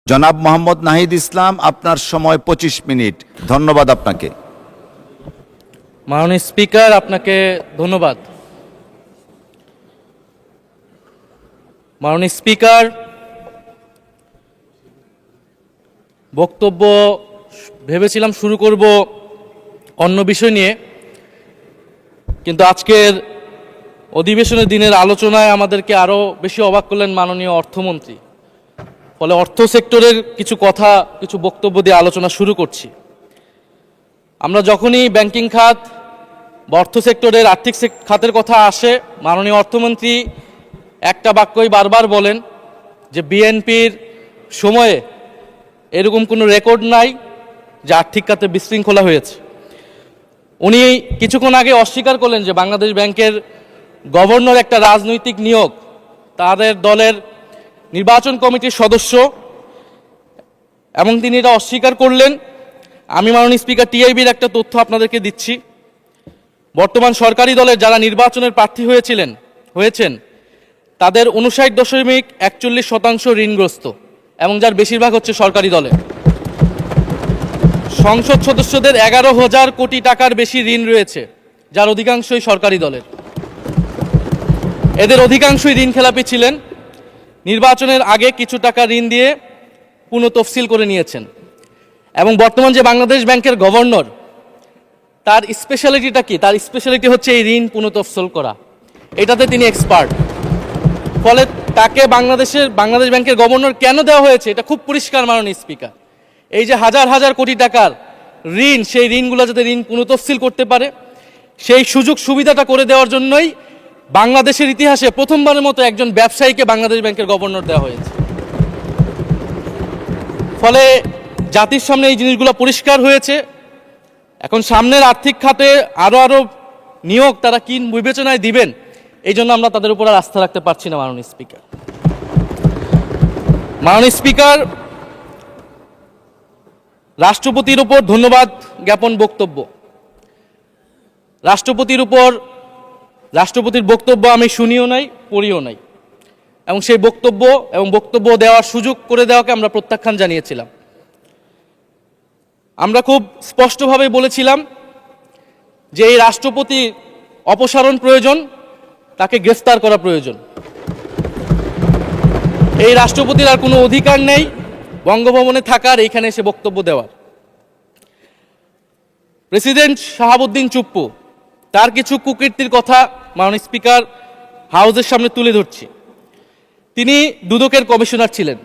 জনাব মোহাম্মদ নাহিদ ইসলাম, আপনার সময় 25 মিনিট। ধন্যবাদ আপনাকে। মাননীয় স্পিকার, আপনাকে ধন্যবাদ। মাননীয় স্পিকার, বক্তব্য ভেবেছিলাম শুরু করব অন্য বিষয় নিয়ে, কিন্তু আজকের অধিবেশনের দিনের আলোচনায় আমাদেরকে আরও বেশি অবাক করলেন মাননীয় অর্থমন্ত্রী। ফলে অর্থ সেক্টরের কিছু কথা, কিছু বক্তব্য দিয়ে আলোচনা শুরু করছি। আমরা যখনই ব্যাংকিং খাত বা অর্থ সেক্টরের আর্থিক খাতের কথা আসে, মাননীয় অর্থমন্ত্রী একটা বাক্যই বারবার বলেন যে বিএনপির সময়ে এরকম কোনো রেকর্ড নাই যে আর্থিক খাতে বিশৃঙ্খলা হয়েছে। উনি কিছুক্ষণ আগে অস্বীকার করলেন যে বাংলাদেশ ব্যাংকের গভর্নর একটা রাজনৈতিক নিয়োগ, তাদের দলের নির্বাচন কমিটির সদস্য, এবং তিনি এটা অস্বীকার করলেন। আমি মাননীয় স্পিকার টিআইবির একটা তথ্য আপনাদেরকে দিচ্ছি। বর্তমান সরকারি দলের যারা নির্বাচনের প্রার্থী হয়েছেন তাদের 59.41% ঋণগ্রস্ত, এবং যার বেশিরভাগ হচ্ছে সরকারি দলে। সংসদ সদস্যদের 11,000 কোটি টাকার বেশি ঋণ রয়েছে, যার অধিকাংশই সরকারি দলের। এদের অধিকাংশই ঋণ খেলাপি ছিলেন, নির্বাচনের আগে কিছু টাকা ঋণ দিয়ে পুনঃতফসিল করে নিয়েছেন। এবং বর্তমান যে বাংলাদেশ ব্যাংকের গভর্নর, তার স্পেশালিটিটা কি? তার স্পেশালিটি হচ্ছে এই ঋণ পুনঃতফসিল করা, এটাতে তিনি এক্সপার্ট। ফলে তাকে বাংলাদেশ ব্যাংকের গভর্নর কেন দেওয়া হয়েছে এটা খুব পরিষ্কার মাননীয় স্পিকার। এই যে হাজার হাজার কোটি টাকার ঋণ, সেই ঋণগুলো যাতে ঋণ পুনঃতফসিল করতে পারে, সেই সুযোগ সুবিধাটা করে দেওয়ার জন্যই বাংলাদেশের ইতিহাসে প্রথমবারের মতো একজন ব্যবসায়ীকে বাংলাদেশ ব্যাংকের গভর্নর দেওয়া হয়েছে। ফলে জাতির সামনে এই জিনিসগুলো পরিষ্কার হয়েছে। এখন সামনের আর্থিক খাতে আরো নিয়োগ তারা কি বিবেচনায় দিবেন, এই জন্য আমরা তাদের উপর আর আস্থা রাখতে পারছি না মাননীয় স্পিকার। মাননীয় স্পিকার, রাষ্ট্রপতির উপর ধন্যবাদ জ্ঞাপন বক্তব্য। রাষ্ট্রপতির বক্তব্য আমি শুনিও নাই, পড়িও নাই, এবং সেই বক্তব্য দেওয়ার সুযোগ করে দেওয়াকে আমরা প্রত্যাখ্যান জানিয়েছিলাম। আমরা খুব স্পষ্টভাবে বলেছিলাম যে এই রাষ্ট্রপতি অপসারণ প্রয়োজন, তাকে গ্রেফতার করা প্রয়োজন। এই রাষ্ট্রপতির আর কোনো অধিকার নেই বঙ্গভবনে থাকার, এইখানে এসে বক্তব্য দেওয়ার। প্রেসিডেন্ট শাহাবুদ্দিন চুপ্পু, তার কিছু কুকীর্তির কথা মাননীয় স্পিকার হাউসের সামনে তুলে ধরছি। তিনি দুদকের কমিশনার ছিলেন।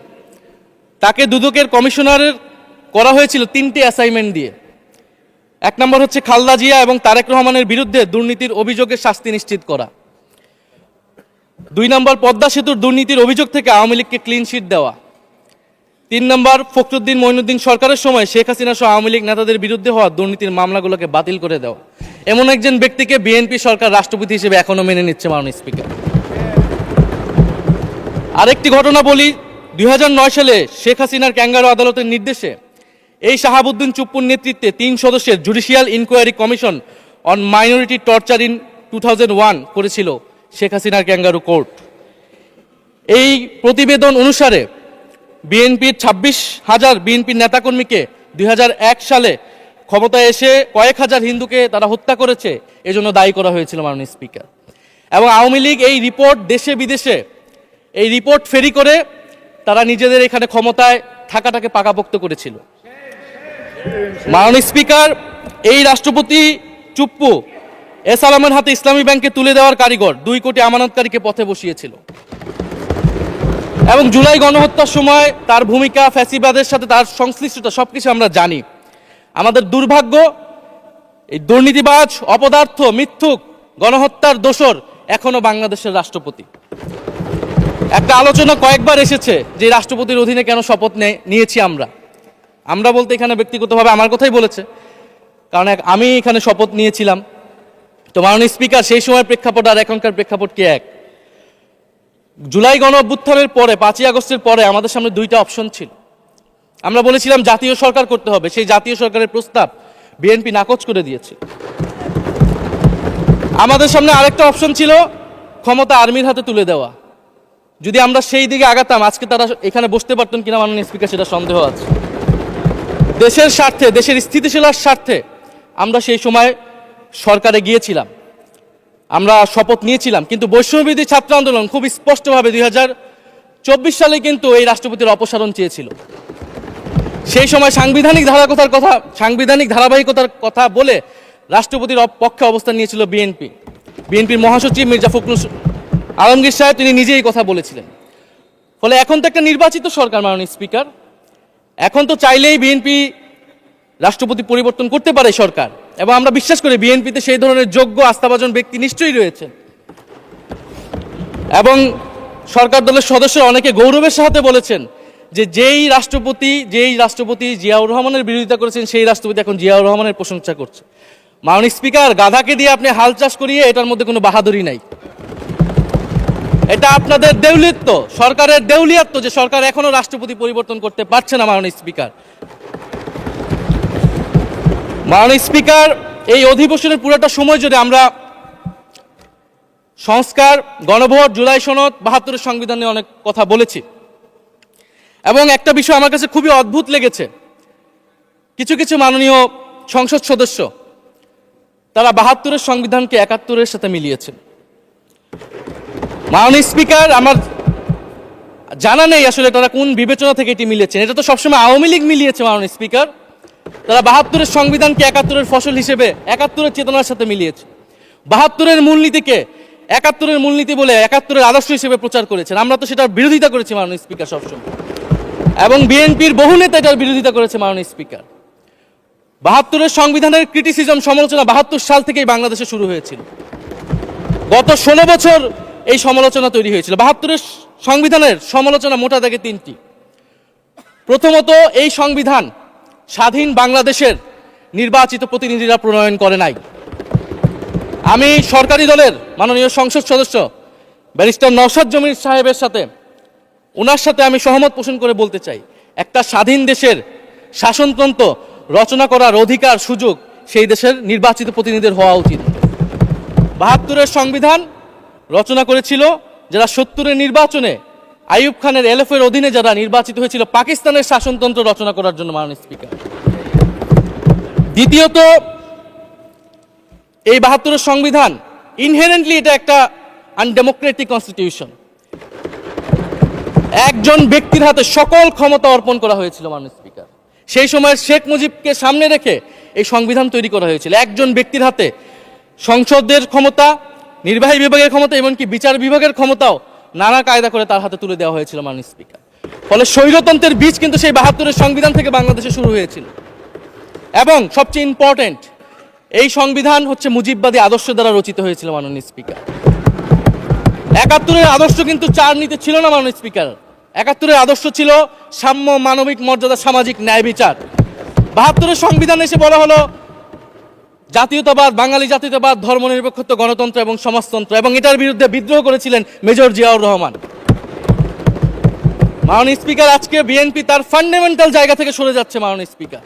তাকে দুদকের কমিশনারের করা হয়েছিল 3টে অ্যাসাইনমেন্ট দিয়ে। 1 নম্বর হচ্ছে খালেদা জিয়া এবং তারেক রহমানের বিরুদ্ধে দুর্নীতির অভিযোগের শাস্তি নিশ্চিত করা। 2 নম্বর পদ্মা সেতুর দুর্নীতির অভিযোগ থেকে আওয়ামী লীগকে ক্লিন শিট দেওয়া। 3 নম্বর ফখরুদ্দিন মঈনুদ্দিন সরকারের সময় শেখ হাসিনা সহ আওয়ামী লীগ নেতাদের বিরুদ্ধে হওয়া দুর্নীতির মামলাগুলোকে বাতিল করে দেওয়া। এমন একজন ব্যক্তিকে বিএনপি সরকার রাষ্ট্রপতি হিসেবে এখনো মেনে নিচ্ছে মাননীয় স্পিকার। আরেকটি ঘটনা বলি, 2009 সালে শেখ হাসিনার ক্যাঙ্গারু আদালতের নির্দেশে এই শাহাবুদ্দিন চুপ্পুর নেতৃত্বে 3 সদস্যের judicial inquiry commission on minority torture in 2001 করেছিল শেখ হাসিনার ক্যাঙ্গারু কোর্ট। এই প্রতিবেদন অনুসারে বিএনপির 26,000 বিএনপির নেতাকর্মীকে 2001 সালে ক্ষমতায় এসে কয়েক হাজার হিন্দুকে তারা হত্যা করেছে, এজন্য দায়ী করা হয়েছিল মাননীয় স্পিকার। এবং আওয়ামী লীগ এই রিপোর্ট দেশে বিদেশে এই রিপোর্ট ফেরি করে তারা নিজেদের এখানে ক্ষমতায় থাকাটাকে পাকাপোক্ত করেছিল। মাননীয় স্পিকার, এই রাষ্ট্রপতি চুপ্পু এস আলমের হাতে ইসলামী ব্যাংকে তুলে দেওয়ার কারিগর, 2 কোটি আমানতকারীকে পথে বসিয়েছিল। এবং জুলাই গণহত্যার সময় তার ভূমিকা, ফ্যাসিবাদের সাথে তার সংশ্লিষ্টতা, সবকিছু আমরা জানি। আমাদের দুর্ভাগ্য, এই দুর্নীতিবাজ, অপদার্থ, মিথ্যুক, গণহত্যার দোসর এখনো বাংলাদেশের রাষ্ট্রপতি। একটা আলোচনা কয়েকবার এসেছে যে রাষ্ট্রপতির অধীনে কেন শপথ নিয়েছি আমরা বলতে এখানে ব্যক্তিগতভাবে আমার কথাই বলেছে, কারণ আমি এখানে শপথ নিয়েছিলাম। তো মাননীয় স্পিকার, সেই সময় প্রেক্ষাপট আর এখনকার প্রেক্ষাপট কি এক? জুলাই গণ অভ্যুত্থানের পরে, 5ই আগস্টের পরে আমাদের সামনে 2টা অপশন ছিল। আমরা বলেছিলাম জাতীয় সরকার করতে হবে, সেই জাতীয় সরকারের প্রস্তাব বিএনপি নাকচ করে দিয়েছে। আমাদের সামনে আরেকটা অপশন ছিল ক্ষমতা আর্মির হাতে তুলে দেওয়া। যদি আমরা সেই দিকে আগাতাম আজকে তারা এখানে বসতে পারতেন কিনা মাননীয় স্পিকার সেটা সন্দেহ আছে। দেশের স্বার্থে, দেশের স্থিতিশীলার স্বার্থে আমরা সেই সময় সরকারে গিয়েছিলাম, আমরা শপথ নিয়েছিলাম, কিন্তু বৈষম্যবিরোধী ছাত্র আন্দোলন খুব স্পষ্টভাবে 2024 সালে কিন্তু এই রাষ্ট্রপতির অপসারণ চেয়েছিল। সেই সময় সাংবিধানিক ধারাবাহিকতার কথা বলে রাষ্ট্রপতির পক্ষে অবস্থান নিয়েছিল বিএনপির মহাসচিব মির্জা ফখরুল আলমগীর সাহেব, তিনি নিজেই এই কথা বলেছিলেন। ফলে এখন তো একটা নির্বাচিত সরকার মাননীয় স্পিকার, এখন তো চাইলেই বিএনপি রাষ্ট্রপতি পরিবর্তন করতে পারে সরকার, এবং আমরা বিশ্বাস করি বিএনপিতে সেই ধরনের যোগ্য আস্থাভাজন ব্যক্তি নিশ্চয়ই রয়েছে। এবং সরকার দলের সদস্যরা অনেকে গৌরবের সাথে বলেছেন যে যেই রাষ্ট্রপতি জিয়াউর রহমানের বিরোধিতা করেছেন সেই রাষ্ট্রপতি এখন জিয়াউর রহমানের প্রশংসা করছে। মাননীয় স্পিকার, গাধাকে দিয়ে আপনি হাল চাষ করিয়ে এটার মধ্যে কোনো বাহাদুরি নাই। এটা আপনাদের দেউলিয়াত্ব, সরকারের দেউলিয়াত্ব যে সরকার এখনো রাষ্ট্রপতি পরিবর্তন করতে পারছে না। মাননীয় স্পিকার, এই অধিবেশনের পুরোটা সময় যদি আমরা সংস্কার, গণভোট, জুলাই সনদ, 72-এর সংবিধান নিয়ে অনেক কথা বলেছি, এবং একটা বিষয় আমার কাছে খুবই অদ্ভুত লেগেছে, কিছু মাননীয় সংসদ সদস্য তারা 72-এর সংবিধানকে 71-এর সাথে মিলিয়েছেন। মাননীয় স্পিকার, আমার জানা নেই আসলে তারা কোন বিবেচনা থেকে এটি মিলিয়েছেন। এটা তো সবসময় আওয়ামী লীগ মিলিয়েছে মাননীয় স্পিকার। তারা 72-এর সংবিধানকে 71-এর ফসল হিসেবে 71-এর চেতনার সাথে মিলিয়েছে। 72-এর মূলনীতিকে 71-এর মূলনীতি বলে 71-এর আদর্শ হিসেবে প্রচার করেছেন। আমরা তো সেটার বিরোধিতা করেছি মাননীয় স্পিকার সবসময়, এবং বিএনপির বহু নেতা এটার বিরোধিতা করেছে মাননীয় স্পিকার। 72-এর সংবিধানের ক্রিটিসিজম, সমালোচনা 72 সাল থেকেই বাংলাদেশে শুরু হয়েছিল। গত 16 বছর এই সমালোচনা তৈরি হয়েছিল। 72-এর সংবিধানের সমালোচনা মোটা দাগে 3টি। প্রথমত, এই সংবিধান স্বাধীন বাংলাদেশের নির্বাচিত প্রতিনিধিরা প্রণয়ন করে নাই। আমি সরকারি দলের মাননীয় সংসদ সদস্য ব্যারিস্টার নওশাদ জমির সাহেবের সাথে, ওনার সাথে আমি সহমত পোষণ করে বলতে চাই, একটা স্বাধীন দেশের শাসনতন্ত্র রচনা করার অধিকার, সুযোগ সেই দেশের নির্বাচিত প্রতিনিধিদের হওয়া উচিত। 72-এর সংবিধান রচনা করেছিল যারা 70-এর নির্বাচনে আইয়ুব খানের এলএফের অধীনে যারা নির্বাচিত হয়েছিল পাকিস্তানের শাসনতন্ত্র রচনা করার জন্য মাননীয় স্পিকার। দ্বিতীয়ত, এই 72-এর সংবিধান ইনহেরেন্টলি এটা একটা আনডেমোক্রেটিক কনস্টিটিউশন। একজন ব্যক্তির হাতে সকল ক্ষমতা অর্পণ করা হয়েছিল মাননীয় স্পিকার। সেই সময় শেখ মুজিবকে সামনে রেখে এই সংবিধান তৈরি করা হয়েছিল। একজন ব্যক্তির হাতে সংসদের ক্ষমতা, নির্বাহী বিভাগের ক্ষমতা, এমনকি বিচার বিভাগের ক্ষমতাও নানা কায়দা করে তার হাতে তুলে দেওয়া হয়েছিল মাননীয় স্পিকার। ফলে স্বৈরতন্ত্রের বীজ কিন্তু সেই 72-এর সংবিধান থেকে বাংলাদেশে শুরু হয়েছিল। এবং সবচেয়ে ইম্পর্টেন্ট, এই সংবিধান হচ্ছে মুজিববাদী আদর্শ দ্বারা রচিত হয়েছিল মাননীয় স্পিকার। 71-এর আদর্শ কিন্তু 4 নীতি ছিল না মাননীয় স্পিকার। 71-এর আদর্শ ছিল সাম্য, মানবিক মর্যাদা, সামাজিক ন্যায় বিচার। 72-এর সংবিধানে এসে বলা হলো জাতীয়তাবাদ, বাঙালি জাতীয়তাবাদ, ধর্মনিরপেক্ষত্ব, গণতন্ত্র এবং সমাজতন্ত্র, এবং এটার বিরুদ্ধে বিদ্রোহ করেছিলেন মেজর জিয়াউর রহমান। মাননীয় স্পিকার, আজকে বিএনপি তার ফান্ডামেন্টাল জায়গা থেকে সরে যাচ্ছে মাননীয় স্পিকার।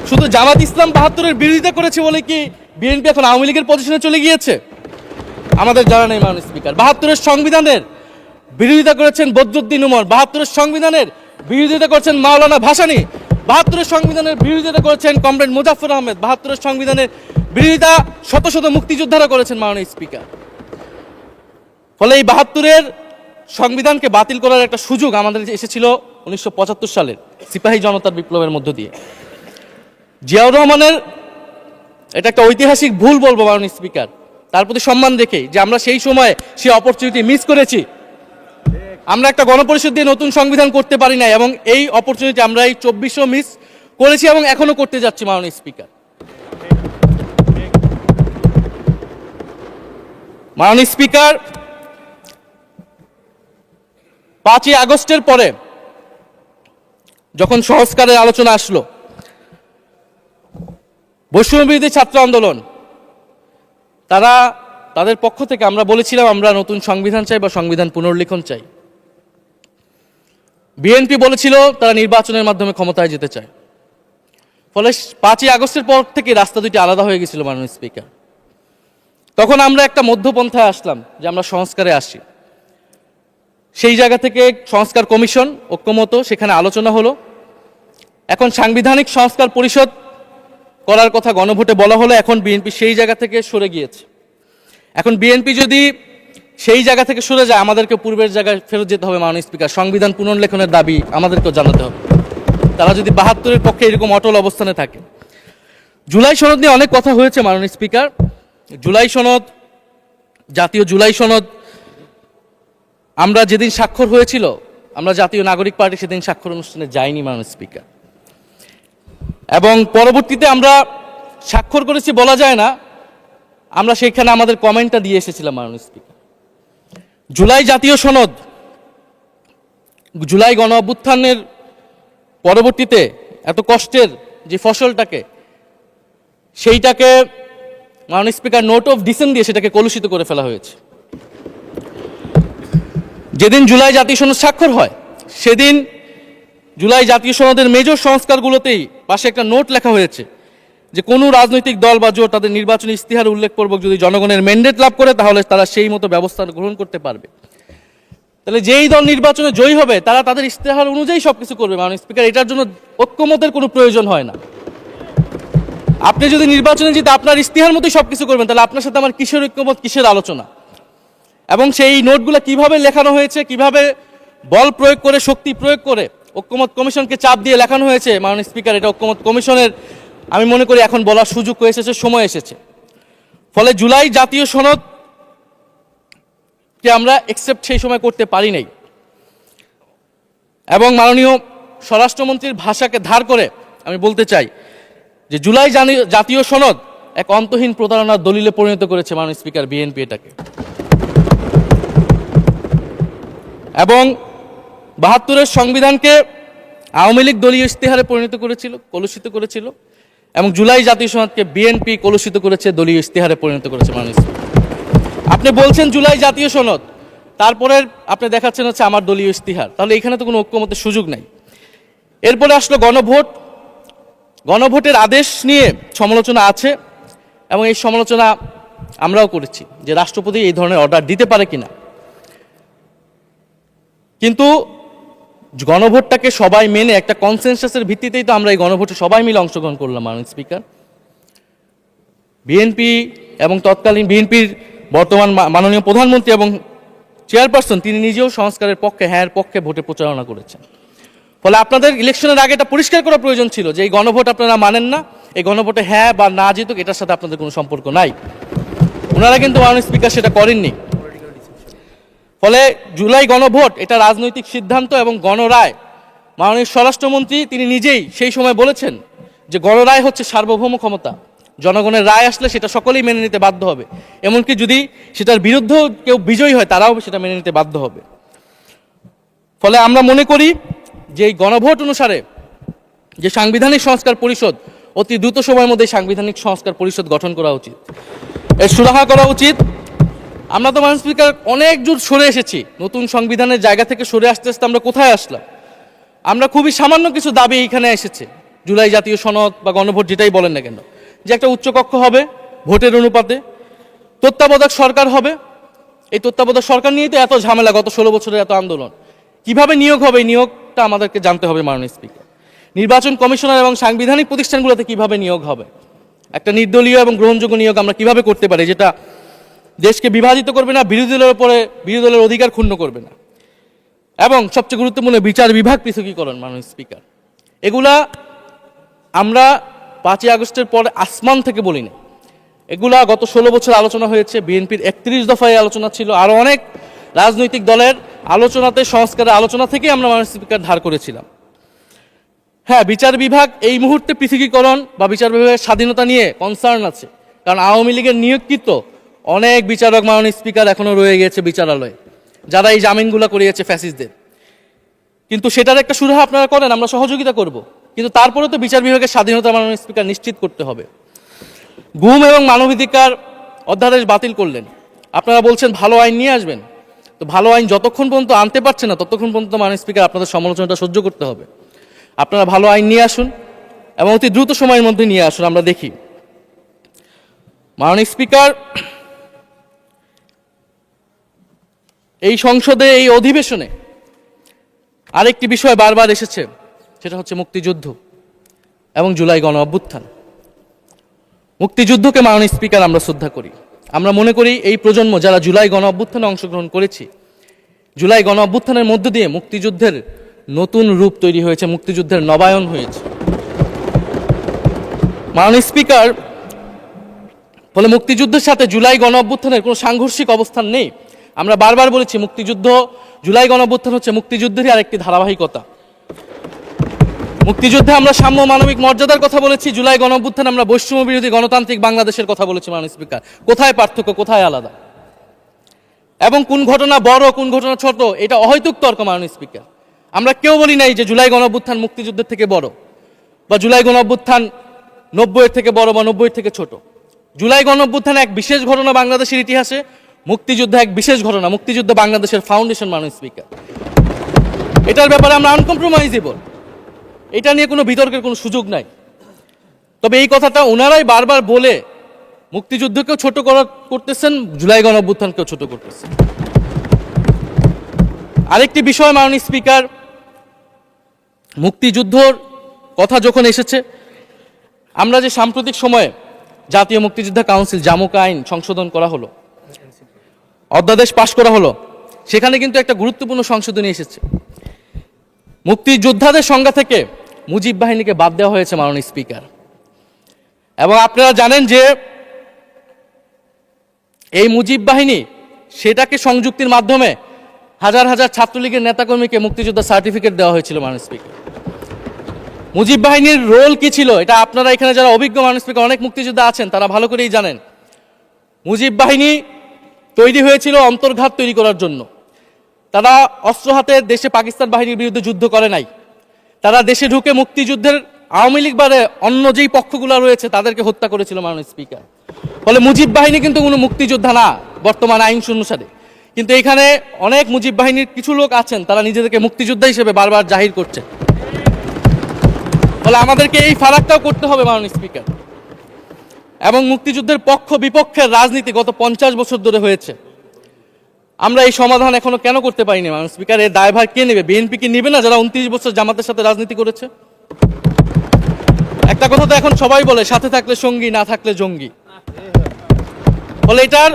শুধু জামাত ইসলাম 72-এর বিরোধিতা করেছে বলে কি বিএনপি এখন আওয়ামী লীগের পজিশনে চলে গিয়েছে? আমাদের জানা নেই মাননীয় স্পিকার। 72-এর সংবিধানের বিরোধিতা করেছেন বদরুদ্দিন উমর, 72-এর সংবিধানের বিরোধিতা করেছেন মাওলানা ভাসানী, 72-এর সংবিধানের বিরোধিতা করেছেন কমরেড মুজাফফর আহমেদ, 72-এর সংবিধানের বিরোধিতা শত শত মুক্তিযোদ্ধারা করেছেন মাননীয় স্পিকার। ফলে এই 72-এর সংবিধানকে বাতিল করার একটা সুযোগ আমাদের এসেছিল 1975 সালের সিপাহী জনতার বিপ্লবের মধ্য দিয়ে। জিয়াউর রহমানের এটা একটা ঐতিহাসিক ভুল বলবো মাননীয় স্পিকার, তার প্রতি সম্মান রেখে, যে আমরা সেই সময় সেই অপরচুনিটি মিস করেছি। আমরা একটা গণপরিষদ দিয়ে নতুন সংবিধান করতে পারি না, এবং এই অপরচুনিটি আমরা এই 2400 মিস করেছি এবং এখনো করতে যাচ্ছি মাননীয় স্পিকার। মাননীয় স্পিকার, 5ই আগস্টের পরে যখন সংস্কারের আলোচনা আসলো, বৈষম্যবিরোধী ছাত্র আন্দোলন তাদের পক্ষ থেকে আমরা বলেছিলাম আমরা নতুন সংবিধান চাই বা সংবিধান পুনর্লিখন চাই। বিএনপি বলেছিল তারা নির্বাচনের মাধ্যমে ক্ষমতায় যেতে চায়। ফলে 5ই আগস্টের পর থেকে রাস্তা দুটি আলাদা হয়ে গেছিল মাননীয় স্পিকার। তখন আমরা একটা মধ্যপন্থায় আসলাম যে আমরা সংস্কারে আসি। সেই জায়গা থেকে সংস্কার কমিশন ঐক্যমত সেখানে আলোচনা হলো। এখন সাংবিধানিক সংস্কার পরিষদ করার কথা গণভোটে বলা হলো, এখন বিএনপি সেই জায়গা থেকে সরে গিয়েছে। এখন বিএনপি যদি সেই জায়গা থেকে সরে যায়, আমাদেরকে পূর্বের জায়গায় ফেরত যেতে হবে। মাননীয় স্পিকার, সংবিধান পুনর্লেখনের দাবি আমাদেরকেও জানাতে হবে। তারা যদি ৭২-এর পক্ষে এরকম অটল অবস্থানে থাকে। জুলাই সনদ নিয়ে অনেক কথা হয়েছে মাননীয় স্পিকার। জুলাই সনদ, জাতীয় জুলাই সনদ, আমরা যেদিন স্বাক্ষর হয়েছিল, আমরা জাতীয় নাগরিক পার্টি সেদিন স্বাক্ষর অনুষ্ঠানে যাইনি মাননীয় স্পিকার, এবং পরবর্তীতে আমরা স্বাক্ষর করেছি বলা যায় না, আমরা সেইখানে আমাদের কমেন্টটা দিয়ে এসেছিলাম মাননীয় স্পিকার। জুলাই জাতীয় সনদ, জুলাই গণ অভ্যুত্থানের পরবর্তীতে এত কষ্টের যে ফসলটাকে, সেইটাকে মাননীয় স্পিকার নোট অফ ডিসেন্ট দিয়ে সেটাকে কলুষিত করে ফেলা হয়েছে। যেদিন জুলাই জাতীয় সনদ স্বাক্ষর হয়, সেদিন জুলাই জাতীয় সনদের মেজর সংস্কারগুলোতেই পাশে একটা নোট লেখা হয়েছে যে কোনো রাজনৈতিক দল বা জোট তাদের নির্বাচনী ইস্তিহার উল্লেখপূর্বক যদি জনগণের ম্যান্ডেট লাভ করে, তাহলে তারা সেই মতো ব্যবস্থা গ্রহণ করতে পারবে। তাহলে যেই দল নির্বাচনে জয়ী হবে তারা তাদের ইস্তেহার অনুযায়ী সবকিছু করবে মাননীয় স্পিকার। এটার জন্য ঐক্যমতের কোনো প্রয়োজন হয় না। আপনি যদি নির্বাচনে জিতে আপনার ইস্তিহার মতোই সবকিছু করবেন, তাহলে আপনার সাথে আমার কিসের ঐক্যমত, কিসের আলোচনা? এবং সেই নোটগুলো কিভাবে লেখানো হয়েছে, কিভাবে বল প্রয়োগ করে, শক্তি প্রয়োগ করে ঐক্যমত কমিশনকে চাপ দিয়ে লেখানো হয়েছে মাননীয় স্পিকার, এটা ঐক্যমত কমিশনের আমি মনে করি এখন বলার সুযোগ হয়ে এসেছে, সময় এসেছে। ফলে জুলাই জাতীয় সনদ কে আমরা একসেপ্ট সেই সময় করতে পারি নাই, এবং মাননীয় স্বরাষ্ট্রমন্ত্রীর ভাষাকে ধার করে আমি বলতে চাই যে জুলাই জাতীয় সনদ এক অন্তহীন প্রতারণার দলিলে পরিণত করেছে মাননীয় স্পিকার বিএনপি এটাকে। এবং ৭২-এর সংবিধানকে আওয়ামী লীগ দলীয় ইস্তেহারে পরিণত করেছিল, কলুষিত করেছিল, এবং জুলাই জাতীয় সনদকে বিএনপি কলুষিত করেছে, দলীয় ইস্তেহারে পরিণত করেছে মাননীয় স্পিকার। আপনি বলছেন জুলাই জাতীয় সনদ, তারপরে আপনি দেখাচ্ছেন হচ্ছে আমার দলীয় ইস্তিহার, তাহলে এখানে তো কোনো ঐক্যমতের সুযোগ নাই। এরপরে আসলো গণভোট। গণভোটের আদেশ নিয়ে সমালোচনা আছে, এবং এই সমালোচনা আমরাও করেছি যে রাষ্ট্রপতি এই ধরনের অর্ডার দিতে পারে কিনা। কিন্তু গণভোটটাকে সবাই মেনে একটা কনসেনসাসের ভিত্তিতেই তো আমরা এই গণভোটে সবাই মিলে অংশগ্রহণ করলাম মাননীয় স্পিকার। বিএনপি এবং তৎকালীন বিএনপির বর্তমান মাননীয় প্রধানমন্ত্রী এবং চেয়ারপারসন তিনি নিজেও সংস্কারের পক্ষে, হ্যাঁ পক্ষে ভোটে প্রচারণা করেছেন। ফলে আপনাদের ইলেকশনের আগে এটা পরিষ্কার করা প্রয়োজন ছিল যে এই গণভোট আপনারা মানেন না, এই গণভোটে হ্যাঁ বা না জিতুক এটার সাথে আপনাদের কোনো সম্পর্ক নাই। ওনারা কিন্তু মাননীয় স্পিকার সেটা করেননি। ফলে জুলাই গণভোট এটা রাজনৈতিক সিদ্ধান্ত এবং গণরায়। মাননীয় স্বরাষ্ট্রমন্ত্রী তিনি নিজেই সেই সময় বলেছেন যে গণরায় হচ্ছে সার্বভৌম ক্ষমতা, জনগণের রায় আসলে সেটা সকলেই মেনে নিতে বাধ্য হবে, এমনকি যদি সেটার বিরুদ্ধেও কেউ বিজয়ী হয় তারাও সেটা মেনে নিতে বাধ্য হবে। ফলে আমরা মনে করি যে এই গণভোট অনুসারে যে সাংবিধানিক সংস্কার পরিষদ, অতি দ্রুত সময়ের মধ্যে সাংবিধানিক সংস্কার পরিষদ গঠন করা উচিত, এর সুরাহা করা উচিত। আমরা তো মাননীয় স্পিকার অনেক দূর সরে এসেছি, নতুন সংবিধানের জায়গা থেকে সরে আসতে আসতে আমরা কোথায় আসলাম? আমরা খুবই সামান্য কিছু দাবি এখানে এসেছে, জুলাই জাতীয় সনদ বা গণভোট যেটাই বলেন না কেন, যে একটা উচ্চকক্ষ হবে ভোটের অনুপাতে, তত্ত্বাবধায়ক সরকার হবে। এই তত্ত্বাবধায়ক সরকার নিয়েই তো এত ঝামেলা, গত 16 বছরের এত আন্দোলন। কিভাবে নিয়োগ হবে, এই নিয়োগটা আমাদেরকে জানতে হবে মাননীয় স্পিকার। নির্বাচন কমিশনার এবং সাংবিধানিক প্রতিষ্ঠানগুলোতে কিভাবে নিয়োগ হবে, একটা নির্দলীয় এবং গ্রহণযোগ্য নিয়োগ আমরা কিভাবে করতে পারি, যেটা দেশকে বিভাজিত করবে না, বিরোধী দলের অধিকার ক্ষুণ্ণ করবে না, এবং সবচেয়ে গুরুত্বপূর্ণ বিচার বিভাগ পৃথকীকরণ মাননীয় স্পিকার। এগুলা আমরা 5ই আগস্টের পরে আসমান থেকে বলি না, এগুলা গত 16 বছর আলোচনা হয়েছে। বিএনপির 31 দফায় আলোচনা ছিল, আরও অনেক রাজনৈতিক দলের আলোচনাতে, সংস্কারের আলোচনা থেকে আমরা মাননীয় স্পিকার ধার করেছিলাম। হ্যাঁ, বিচার বিভাগ এই মুহূর্তে পৃথকীকরণ বা বিচার বিভাগের স্বাধীনতা নিয়ে কনসার্ন আছে, কারণ আওয়ামী লীগের নিয়োগকৃত অনেক বিচারক মাননীয় স্পিকার এখনো রয়ে গেছে বিচারালয়ে, যারা এই জামিনগুলো করিয়েছে ফ্যাসিস্টদের। কিন্তু সেটার একটা সুরাহা আপনারা করেন, আমরা সহযোগিতা করব, কিন্তু তারপরে তো বিচার বিভাগের স্বাধীনতা মাননীয় স্পিকার নিশ্চিত করতে হবে। গুম এবং মানবাধিকার অধ্যাদেশ বাতিল করলেন, আপনারা বলছেন ভালো আইন নিয়ে আসবেন। তো ভালো আইন যতক্ষণ পর্যন্ত আনতে পারছে না ততক্ষণ পর্যন্ত মাননীয় স্পিকার আপনাদের সমালোচনাটা সহ্য করতে হবে। আপনারা ভালো আইন নিয়ে আসুন এবং অতি দ্রুত সময়ের মধ্যে নিয়ে আসুন, আমরা দেখি। মাননীয় স্পিকার, এই সংসদে, এই অধিবেশনে আরেকটি বিষয় বারবার এসেছে, সেটা হচ্ছে মুক্তিযুদ্ধ এবং জুলাই গণ অভ্যুত্থান। মুক্তিযুদ্ধকে মাননীয় স্পিকার আমরা শ্রদ্ধা করি। আমরা মনে করি এই প্রজন্ম যারা জুলাই গণ অভ্যুত্থানে অংশগ্রহণ করেছি, জুলাই গণ অভ্যুত্থানের মধ্য দিয়ে মুক্তিযুদ্ধের নতুন রূপ তৈরি হয়েছে, মুক্তিযুদ্ধের নবায়ন হয়েছে। মাননীয় স্পিকার, ফলে মুক্তিযুদ্ধের সাথে জুলাই গণ অভ্যুত্থানের কোনো সাংঘর্ষিক অবস্থান নেই। আমরা বারবার বলেছি মুক্তিযুদ্ধ, জুলাই গণ অভ্যুত্থান হচ্ছে মুক্তিযুদ্ধেরই আরেকটি ধারাবাহিকতা। মুক্তিযুদ্ধে আমরা সাম্য মানবিক মর্যাদার কথা বলেছি, জুলাই গণ অভ্যুত্থানে আমরা বৈষম্য বিরোধী গণতান্ত্রিক বাংলাদেশের কথা বলেছি। মাননীয় স্পিকার, কোথায় পার্থক্য, কোথায় আলাদা, এবং কোন ঘটনা বড় কোন ঘটনা ছোট, এটা অহৈতুক তর্ক। মাননীয় স্পিকার, আমরা কেউ বলি নাই যে জুলাই গণ অভ্যুত্থান মুক্তিযুদ্ধের থেকে বড়, বা জুলাই গণ অভ্যুত্থান 90-এর থেকে বড় বা 90-এর থেকে ছোট। জুলাই গণ অভ্যুত্থান এক বিশেষ ঘটনা বাংলাদেশের ইতিহাসে, মুক্তিযুদ্ধ এক বিশেষ ঘটনা, মুক্তিযুদ্ধ বাংলাদেশের ফাউন্ডেশন। মাননীয় স্পিকার, এটার ব্যাপারে আমরা আনকম্প্রোমাইজেবল, এটা নিয়ে কোনো বিতর্কের কোনো সুযোগ নাই। তবে এই কথাটা ওনারাই বারবার বলে মুক্তিযুদ্ধকেও ছোট করতেছেন, জুলাই গণ অভ্যুত্থানকেও ছোট করতেছেন। আরেকটি বিষয় মাননীয় স্পিকার, মুক্তিযুদ্ধর কথা যখন এসেছে, আমরা যে সাম্প্রতিক সময়ে জাতীয় মুক্তিযোদ্ধা কাউন্সিল জামুক আইন সংশোধন করা হলো, অধ্যাদেশ পাশ করা হলো, সেখানে কিন্তু একটা গুরুত্বপূর্ণ সংশোধনী এসেছে। মুক্তিযোদ্ধাদের সংজ্ঞা থেকে মুজিব বাহিনীকে বাদ দেওয়া হয়েছে। মাননীয় স্পিকার, এবং আপনারা জানেন যে এই মুজিব বাহিনী, সেটাকে সংযুক্তির মাধ্যমে হাজার হাজার ছাত্রলীগের নেতাকর্মীকে মুক্তিযোদ্ধা সার্টিফিকেট দেওয়া হয়েছিল। মাননীয় স্পিকার, মুজিব বাহিনীর রোল কি ছিল, এটা আপনারা এখানে যারা অভিজ্ঞ মাননীয় স্পিকার অনেক মুক্তিযোদ্ধা আছেন, তারা ভালো করেই জানেন। মুজিব বাহিনী তৈরি হয়েছিল অন্তর্ঘাত তৈরি করার জন্য। তারা অস্ত্র হাতে দেশে পাকিস্তান বাহিনীর বিরুদ্ধে যুদ্ধ করে নাই। তারা দেশে ঢুকে মুক্তিযুদ্ধের আওয়ামী লীগ বারে অন্য যেই পক্ষগুলো রয়েছে তাদেরকে হত্যা করেছিল। মাননীয় স্পিকার, ফলে মুজিব বাহিনী কিন্তু কোনো মুক্তিযোদ্ধা না বর্তমান আইন অনুসারে। কিন্তু এখানে অনেক মুজিব বাহিনীর কিছু লোক আছেন, তারা নিজেদেরকে মুক্তিযোদ্ধা হিসেবে বারবার জাহির করছে। ফলে আমাদেরকে এই ফারাকটাও করতে হবে মাননীয় স্পিকার। এবং মুক্তিযুদ্ধের পক্ষ বিপক্ষের রাজনীতি গত 50 বছর ধরে হয়েছে। আমরা এই সমাধান এখনো কেন করতে পারিনি মাননীয় স্পিকার? এর দায়ভার কে নেবে? বিএনপি কি নেবে না, যারা 29 বছর জামাতের সাথে রাজনীতি করেছে? একটা কথা তো এখন সবাই বলে, সাথে থাকলে সঙ্গী, না থাকলে জঙ্গি। ফলে এটার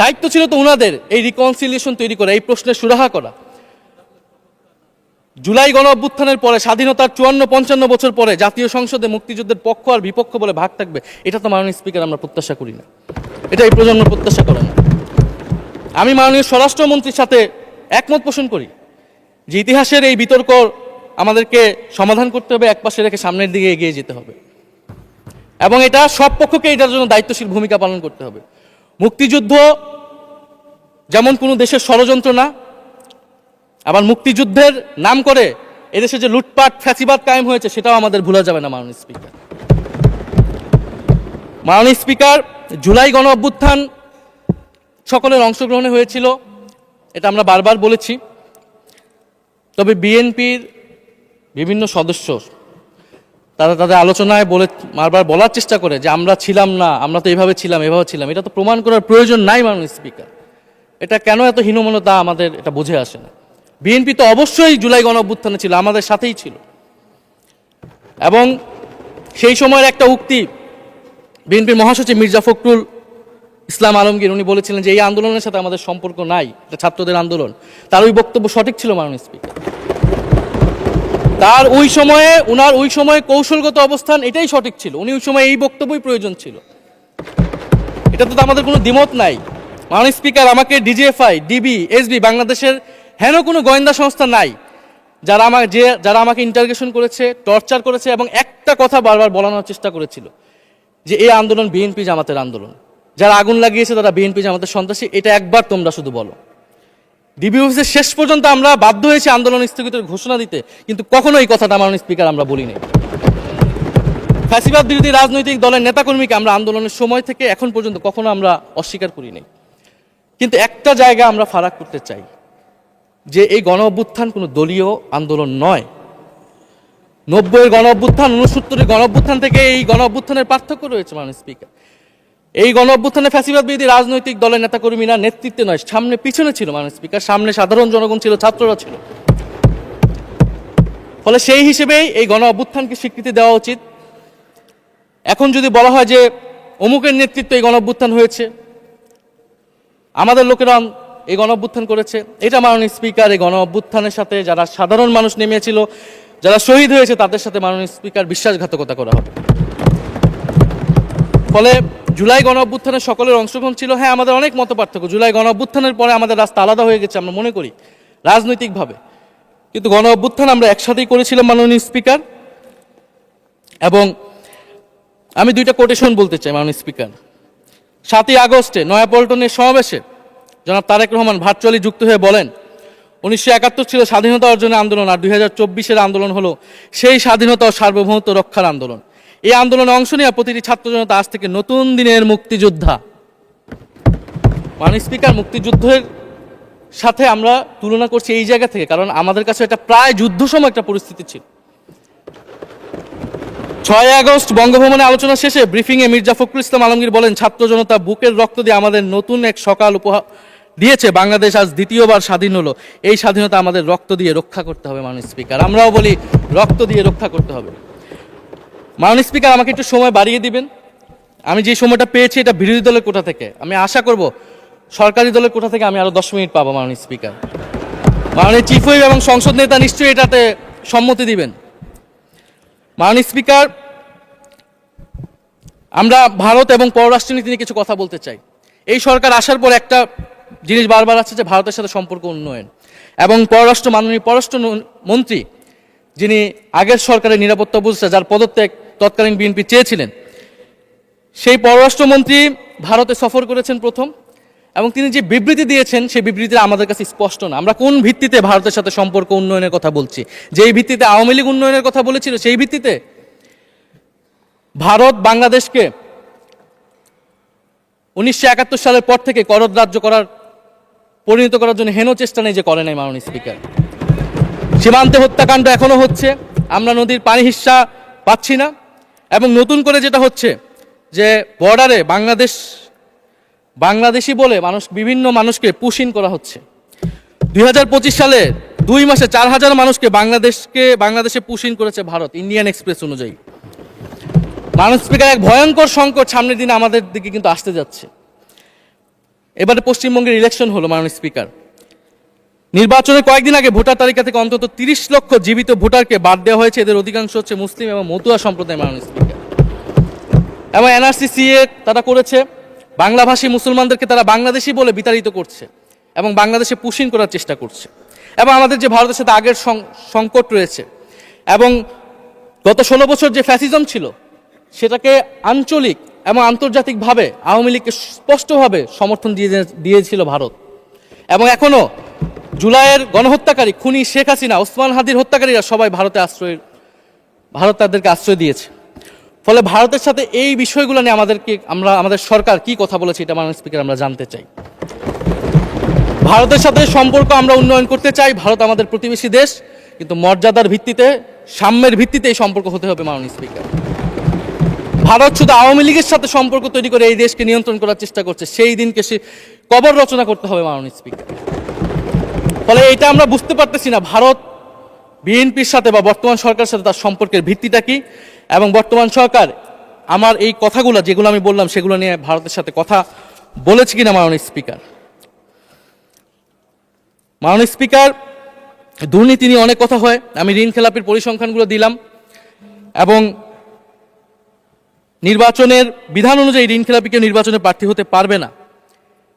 দায়িত্ব ছিল তো উনাদের, এই রিকনসিলিয়েশন তৈরি করা, এই প্রশ্নের সুরাহা করা। জুলাই গণ অভ্যুত্থানের পরে, স্বাধীনতার 54-55 বছর পরে জাতীয় সংসদে মুক্তিযুদ্ধের পক্ষ আর বিপক্ষ বলে ভাগ থাকবে, এটা তো মাননীয় স্পিকার আমরা প্রত্যাশা করি না, এটা এই প্রজন্ম প্রত্যাশা করে না। আমি মাননীয় স্বরাষ্ট্রমন্ত্রীর সাথে একমত পোষণ করি যে ইতিহাসের এই বিতর্ক আমাদেরকে সমাধান করতে হবে, একপাশে রেখে সামনের দিকে এগিয়ে যেতে হবে, এবং এটা সব পক্ষকে এটার জন্য দায়িত্বশীল ভূমিকা পালন করতে হবে। মুক্তিযুদ্ধ যেমন কোনো দেশের ষড়যন্ত্র না, আবার মুক্তিযুদ্ধের নাম করে এদেশে যে লুটপাট ফ্যাসিবাদ কায়েম হয়েছে, সেটাও আমাদের ভুলা যাবে না। মাননীয় স্পিকার, মাননীয় স্পিকার, জুলাই গণ অভ্যুত্থান সকলের অংশগ্রহণে হয়েছিল, এটা আমরা বারবার বলেছি। তবে বিএনপির বিভিন্ন সদস্য তারা তাদের আলোচনায় বারবার বলার চেষ্টা করে যে আমরা ছিলাম না, আমরা তো এভাবে ছিলাম, এভাবে ছিলাম। এটা তো প্রমাণ করার প্রয়োজন নাই মাননীয় স্পিকার। এটা কেন এত হীনমন্যতা আমাদের এটা বুঝে আসে না। বিএনপি তো অবশ্যই জুলাই গণ অভ্যুত্থানে ছিল, আমাদের সাথেই ছিল। এবং সেই সময়ের একটা উক্তি বিএনপির মহাসচিব মির্জা ফখরুল ইসলাম আলমগীর, উনি বলেছিলেন যে এই আন্দোলনের সাথে আমাদের সম্পর্ক নাই, এটা ছাত্রদের আন্দোলন। তার ওই বক্তব্য সঠিক ছিল মাননীয় স্পিকার। তার ওই সময়ে কৌশলগত অবস্থান এটাই সঠিক ছিল, উনি ওই সময় এই বক্তব্যই প্রয়োজন ছিল। এটা তো আমাদের কোনো দ্বিমত নাই। মাননীয় স্পিকার, আমাকে ডিজিএফআই, ডিবি, এসবি, বাংলাদেশের হেন কোনো গোয়েন্দা সংস্থা নাই যারা আমাকে ইন্টারগেশন করেছে, টর্চার করেছে, এবং একটা কথা বারবার বলানোর চেষ্টা করেছিল যে এই আন্দোলন বিএনপি জামাতের আন্দোলন, যারা আগুন লাগিয়েছে তারা বিএনপি জামাতের সন্ত্রাসী। এটা একবার তোমরা শুধু বলো। ডিবি অফিসে শেষ পর্যন্ত আমরা বাধ্য হয়েছি আন্দোলন স্থগিতের ঘোষণা দিতে, কিন্তু কখনো এই কথাটা মাননীয় স্পিকার আমরা বলি নাই। ফ্যাসিবাদ বিরোধী রাজনৈতিক দলের নেতাকর্মীকে আমরা আন্দোলনের সময় থেকে এখন পর্যন্ত কখনো আমরা অস্বীকার করি নাই। কিন্তু একটা জায়গা আমরা ফারাক করতে চাই, যে এই গণ অভ্যুত্থান কোনো দলীয় আন্দোলন নয়। 90-এর গণ অভ্যুত্থান, 69-এর গণ অভ্যুত্থান থেকে এই গণ অভ্যুত্থানের পার্থক্য রয়েছে মাননীয় স্পিকার। এই গণ অভ্যুত্থানে ফ্যাসিবাদ বিরোধী রাজনৈতিক দলের নেতাকর্মীরা নেতৃত্বে নয়, সামনে পিছনে ছিল মাননীয় স্পিকার, সামনে সাধারণ জনগণ ছিল, ছাত্ররা ছিল। ফলে সেই হিসেবেই এই গণ অভ্যুত্থানকে স্বীকৃতি দেওয়া উচিত। এখন যদি বলা হয় যে অমুকের নেতৃত্বে এই গণ অভ্যুত্থান হয়েছে, আমাদের লোকেরা এই গণ অভ্যুত্থান করেছে, এটা মাননীয় স্পিকার এই গণ অভ্যুত্থানের সাথে যারা সাধারণ মানুষ নেমেছিল, যারা শহীদ হয়েছে, তাদের সাথে মাননীয় স্পিকার বিশ্বাসঘাতকতা করা হবে। ফলে জুলাই গণ অভ্যুত্থানের সকলের অংশগ্রহণ ছিল। হ্যাঁ, আমাদের অনেক মতপার্থক্য, জুলাই গণ অভ্যুত্থানের পরে আমাদের রাস্তা আলাদা হয়ে গেছে আমরা মনে করি রাজনৈতিকভাবে, কিন্তু গণ অভ্যুত্থান আমরা একসাথেই করেছিলাম মাননীয় স্পিকার। এবং আমি দুইটা কোটেশন বলতে চাই মাননীয় স্পিকার। 7ই আগস্টে নয়াপল্টনের সমাবেশে জনাব তারেক রহমান ভার্চুয়ালি যুক্ত হয়ে বলেন, 1971 ছিল স্বাধীনতা অর্জনের আন্দোলন, আর 2024-এর আন্দোলন হলো সেই স্বাধীনতা ও সার্বভৌমত্ব রক্ষার আন্দোলন। এই আন্দোলনে অংশ নেওয়া প্রতিটি ছাত্র জনতা আজ থেকে নতুন দিনের মুক্তিযোদ্ধা। মাননীয় স্পিকার, মুক্তিযুদ্ধের সাথে আমরা তুলনা করছি এই জায়গা থেকে, কারণ আমাদের কাছে এটা প্রায় যুদ্ধ সময় একটা পরিস্থিতি ছিল। 6 আগস্ট বঙ্গভবনে আলোচনা শেষে ব্রিফিংয়ে মির্জা ফখরুল ইসলাম আলমগীর বলেন, ছাত্র জনতা বুকের রক্ত দিয়ে আমাদের নতুন এক সকাল উপহার দিয়েছে, বাংলাদেশ আজ দ্বিতীয়বার স্বাধীন হলো, এই স্বাধীনতা আমাদের রক্ত দিয়ে রক্ষা করতে হবে। মাননীয় স্পিকার, আমরাও বলি রক্ত দিয়ে রক্ষা করতে হবে। মাননীয় স্পিকার, আমাকে একটু সময় বাড়িয়ে দিবেন। আমি যে সময়টা পেয়েছি এটা বিরোধী দলের কোটা থেকে, আমি আশা করব সরকারি দলের কোটা থেকে আমি আরো 10 মিনিট পাবো। মাননীয় স্পিকার, মাননীয় চিফ হুইপ এবং সংসদ নেতা নিশ্চয়ই এটাতে সম্মতি দিবেন। মাননীয় স্পিকার, আমরা ভারত এবং পররাষ্ট্রনীতি নিয়ে কিছু কথা বলতে চাই। এই সরকার আসার পর একটা জিনিস বারবার আছে যে ভারতের সাথে সম্পর্ক উন্নয়ন, এবং মাননীয় পররাষ্ট্র মন্ত্রী যিনি আগের সরকারের নিরাপত্তা উপদেষ্টা, যার পদত্যাগ তৎকালীন বিএনপি চেয়েছিলেন, সেই পররাষ্ট্রমন্ত্রী ভারতে সফর করেছেন প্রথম, এবং তিনি যে বিবৃতি দিয়েছেন সেই বিবৃতি আমাদের কাছে স্পষ্ট না। আমরা কোন ভিত্তিতে ভারতের সাথে সম্পর্ক উন্নয়নের কথা বলছি? যেই ভিত্তিতে আওয়ামী লীগ উন্নয়নের কথা বলেছিল সেই ভিত্তিতে? ভারত বাংলাদেশকে 1971 সালের পর থেকে করদ রাজ্য পরিণত করার জন্য হেন চেষ্টা নেই যে করে নাই মাননীয় স্পিকার। সীমান্তে হত্যাকাণ্ড এখনো হচ্ছে, আমরা নদীর পানি হিস্সা পাচ্ছি না, এবং নতুন করে যেটা হচ্ছে যে বর্ডারে বাংলাদেশি বলে বিভিন্ন মানুষকে পুশিন করা হচ্ছে। 2025 সালে 2 মাসে 4000 মানুষকে বাংলাদেশে পুশিন করেছে ভারত, ইন্ডিয়ান এক্সপ্রেস অনুযায়ী। মাননীয় স্পিকার, এক ভয়ঙ্কর সংকট সামনের দিনে আমাদের দিকে কিন্তু আসতে যাচ্ছে। এবারে পশ্চিমবঙ্গের ইলেকশন হলো মাননীয় স্পিকার, নির্বাচনের কয়েকদিন আগে ভোটার তালিকা থেকে অন্তত 30 লক্ষ জীবিত ভোটারকে বাদ দেওয়া হয়েছে। এদের অধিকাংশ হচ্ছে মুসলিম এবং মতুয়া সম্প্রদায় মাননীয় স্পিকার। এবং এনআরসি সিএ তারা করেছে, বাংলাভাষী মুসলমানদেরকে তারা বাংলাদেশি বলে বিতাড়িত করছে এবং বাংলাদেশে পুশিন করার চেষ্টা করছে। এবং আমাদের যে ভারতের সাথে আগের সংকট রয়েছে, এবং গত 16 বছর যে ফ্যাসিজম ছিল সেটাকে আঞ্চলিক এবং আন্তর্জাতিকভাবে আওয়ামী লীগকে স্পষ্টভাবে সমর্থন দিয়েছিল ভারত। এবং এখনো জুলাইয়ের গণহত্যাকারী খুনি শেখ হাসিনা, ওসমান হাদির হত্যাকারীরা সবাই ভারত তাদেরকে আশ্রয় দিয়েছে। ফলে ভারতের সাথে এই বিষয়গুলো নিয়ে আমাদের সরকার কি কথা বলেছে এটা মাননীয় স্পিকার আমরা জানতে চাই। ভারতের সাথে সম্পর্ক আমরা উন্নয়ন করতে চাই, ভারত আমাদের প্রতিবেশী দেশ, কিন্তু মর্যাদার ভিত্তিতে, সাম্যের ভিত্তিতে এই সম্পর্ক হতে হবে মাননীয় স্পিকার। ভারত শুধু আওয়ামী লীগের সাথে সম্পর্ক তৈরি করে এই দেশকে নিয়ন্ত্রণ করার চেষ্টা করছে, সেই দিনকে সে কবর রচনা করতে হবে মাননীয় স্পিকার। ফলে এটা আমরা বুঝতে পারতেছি না ভারত বিএনপির সাথে বা বর্তমান সরকারের সাথে তার সম্পর্কের ভিত্তিটা কি, এবং বর্তমান সরকার আমার এই কথাগুলো যেগুলো আমি বললাম সেগুলো নিয়ে ভারতের সাথে কথা বলেছে কিনা মাননীয় স্পিকার। মাননীয় স্পিকার, দুর্নীতি নিয়ে অনেক কথা হয়, আমি ঋণ খেলাপির পরিসংখ্যানগুলো দিলাম, এবং নির্বাচনের বিধান অনুযায়ী ঋণ খেলাপিকে নির্বাচনে প্রার্থী হতে পারবে না,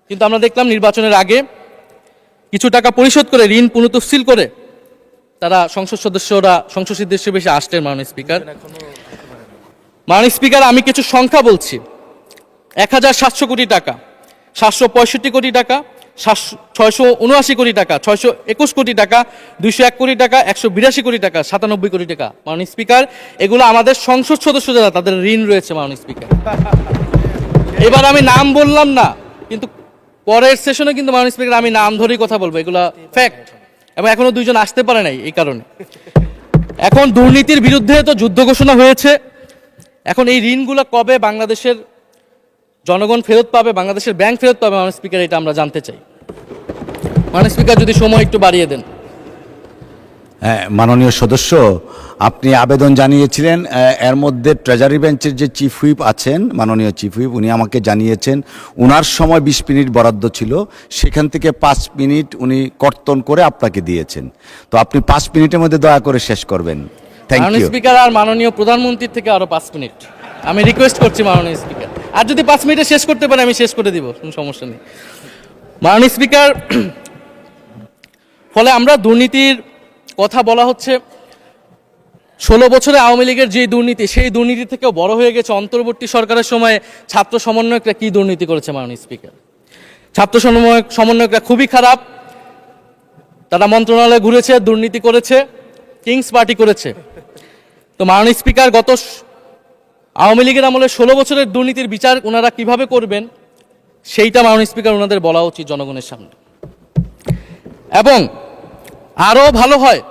কিন্তু আমরা দেখলাম নির্বাচনের আগে কিছু টাকা পরিশোধ করে ঋণ পুনঃতফসিল করে তারা সংসদ সদস্য বেশি আসলেন মাননীয় স্পিকার। মাননীয় স্পিকার, আমি কিছু সংখ্যা বলছি। 1700 কোটি টাকা, 765 কোটি টাকা, 679 কোটি টাকা, 621 কোটি টাকা, 201 কোটি টাকা, 182 কোটি টাকা, 97 কোটি টাকা। মাননীয় স্পিকার, এগুলো আমাদের সংসদ সদস্য যারা তাদের ঋণ রয়েছে মাননীয় স্পিকার। এবার আমি নাম বললাম না, কিন্তু পরের সেশনে কিন্তু মাননীয় স্পিকার আমি নাম ধরেই কথা বলবো, এগুলা ফ্যাক্ট, এবং এখনো 2 জন আসতে পারে নাই এই কারণে। এখন দুর্নীতির বিরুদ্ধে তো যুদ্ধ ঘোষণা হয়েছে, এখন এই ঋণগুলো কবে বাংলাদেশের জনগণ ফেরত পাবে, বাংলাদেশের ব্যাংক ফেরত পাবে মাননীয় স্পিকার, এটা আমরা জানতে চাই। মাননীয় স্পিকার যদি সময় একটু বাড়িয়ে দেন। হ্যাঁ, মাননীয় সদস্য, আপনি আবেদন জানিয়েছিলেন, এর মধ্যে ট্রেজারি বেঞ্চের যে চিফ হুইপ আছেন, মাননীয় চিফ হুইপ, উনি আমাকে জানিয়েছেন উনার সময় 20 মিনিট বরাদ্দ ছিল, সেখান থেকে 5 মিনিট উনি কর্তন করে আপনাকে দিয়েছেন। তো আপনি 5 মিনিটের মধ্যে দয়া করে শেষ করবেন। থ্যাংক মাননীয় ইউ। স্পিকার, আর মাননীয় প্রধানমন্ত্রীর থেকে আরো 5 মিনিট আমি রিকোয়েস্ট করছি মাননীয় স্পিকার। আর যদি 5 মিনিটে শেষ করতে পারে আমি শেষ করে দিব, কোনো সমস্যা নেই। মাননীয় স্পিকার, ফলে আমরা দুর্নীতির কথা বলা হচ্ছে, 16 বছরে আওয়ামী লীগের যে দুর্নীতি, সেই দুর্নীতি থেকেও বড় হয়ে গেছে অন্তর্বর্তী সরকারের সময় ছাত্র সমন্বয়করা কি দুর্নীতি করেছে মাননীয় স্পিকার। ছাত্র সমন্বয়করা খুবই খারাপ, তারা মন্ত্রণালয়ে ঘুরেছে, দুর্নীতি করেছে, কিংস পার্টি করেছে। তো মাননীয় স্পিকার, গত আওয়ামী লীগের আমলে 16 বছরের দুর্নীতির বিচার ওনারা কিভাবে করবেন সেইটা মাননীয় স্পিকার ওনাদের বলা উচিত জনগণের সামনে। এবং আরও ভালো হয়